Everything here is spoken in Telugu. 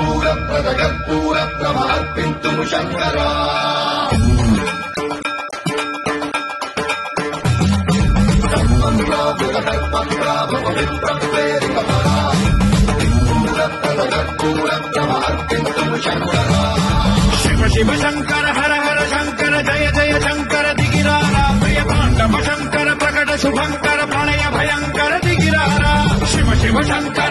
కర్పూర ప్రద కర్పూర ప్రమ అర్పింతుము శంకర శివ శివ శంకర హర హర శంకర జయ జయ శంకర దిగిరారా ప్రియ పాండవ శంకర ప్రకట శుభంకర ప్రణయ భయంకర దిగిరారా శివ శివ శంకర